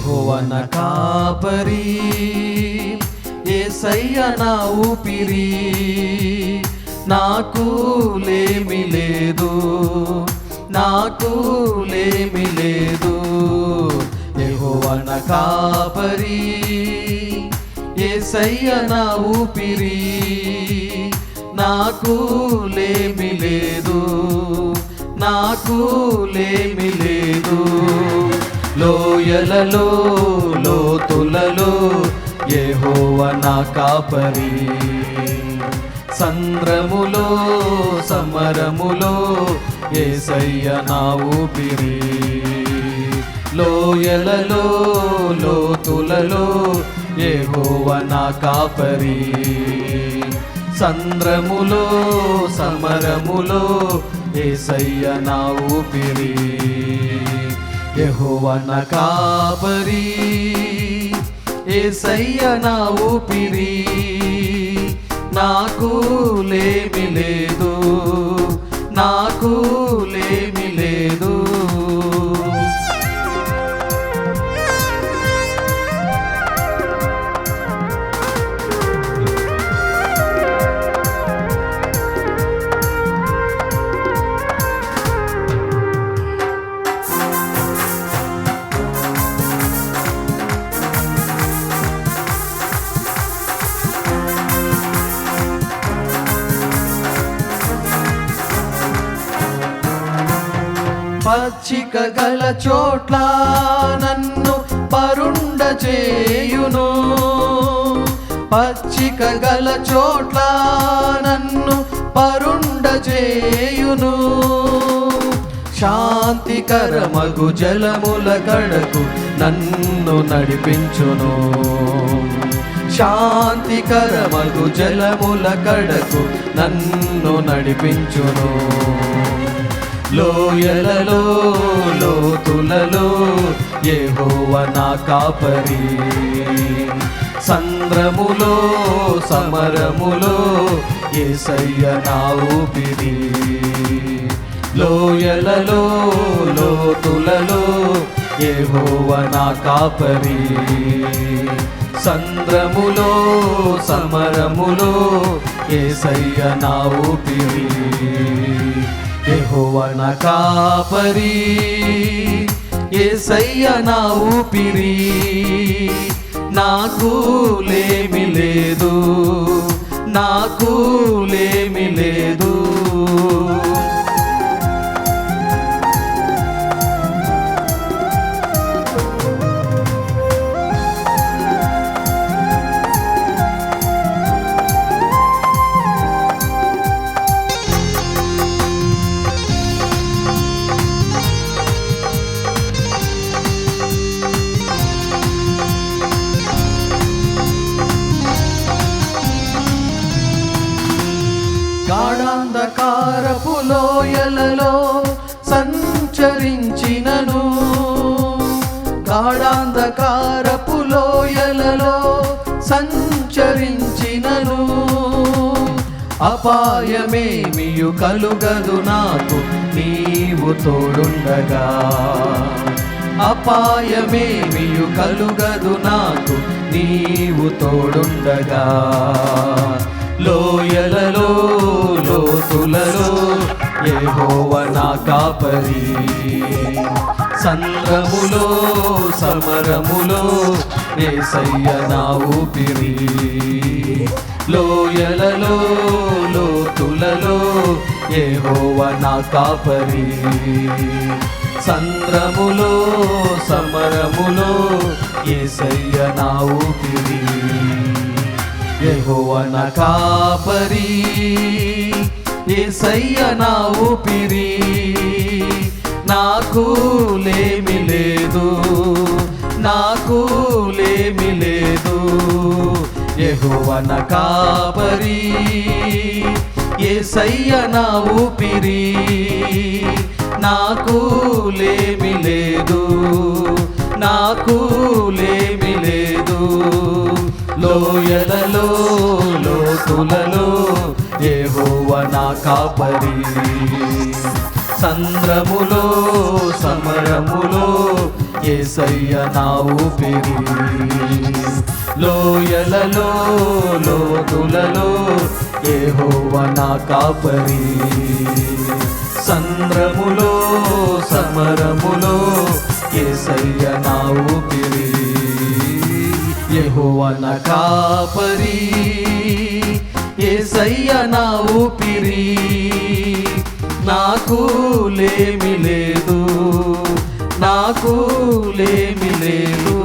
యెహోవా నా కాపరి, యేసయ్య నా ఊపిరి, నాకు లేమి లేదు, నాకు లేమి లేదు. యెహోవా నా కాపరి, యేసయ్య నా ఊపిరి, నాకు లేమి లేదు, నాకు లేమి లేదు. లోయలలో లోతులలో యెహోవా నా కాపరి, సంద్రములో సమరములో యేసయ్య నా ఊపిరి. లోయలలో లోతులలో యెహోవా నా కాపరి, సంద్రములో సమరములో యేసయ్య నా ఊపిరి. యెహోవా నా కాపరి, యేసయ్య నా ఊపిరి, నాకు లేమి లేదు, నాకు లేమి లేదు. పచ్చిక గల చోట్ల నన్ను పరుండ చేయును, పచ్చిక గల చోట్ల నన్ను పరుండ చేయును. శాంతికరమగు జలముల కడకు నన్ను నడిపించును, శాంతికరమగు జలముల కడకు నన్ను నడిపించును. లోయలలో లోతులలో యెహోవా నా కాపరి, సంద్రములో సమరములో యేసయ్య నా ఊపిరి. లోయలలో లోతులలో యెహోవా నా కాపరి, సంద్రములో సమరములో యేసయ్య నా ఊపిరి. యెహోవా నా కాపరి, యేసయ్య నా ఊపిరి, నాకు లేమి లేదు, నాకు లేమి లేదు. గాఢాంధకారపు లోయలలో సంచరించినను, గాఢాంధకారపు లోయలలో సంచరించినను, అపాయమేమియు కలుగదు నాకు నీవు తోడుండగా, అపాయమేమియు కలుగదు నాకు నీవు తోడుండగా. లోయలలో లోతులలో యెహోవా నా కాపరి, సంద్రములో సమరములో యేసయ్య నా ఊపిరి. లోయలలో లోతులలో యెహోవా నా కాపరి, సంద్రములో సమరములో యేసయ్య నా ఊపిరి. యెహోవా నా కాపరి, యేసయ్య నా ఊపిరి, నాకు లేమి లేదు, నాకు లేమి లేదు. యెహోవా నా కాపరి, యేసయ్య నా ఊపిరి, నాకు లేమి లేదు, నాకు లేమి లేదు. లోయలలో లోతులలో యెహోవా నా కాపరి, సంద్రములో సమరములో యేసయ్య నా ఊపిరి. లోయలలో లోతులలో యెహోవా నా కాపరి. సంద్రములో సమరములో యేసయ్య నా ఊపిరి. యెహోవా నా కాపరి, యేసయ్య నా ఊపిరి. నాకు లేమి లేదు, నాకు లేమి లేదు.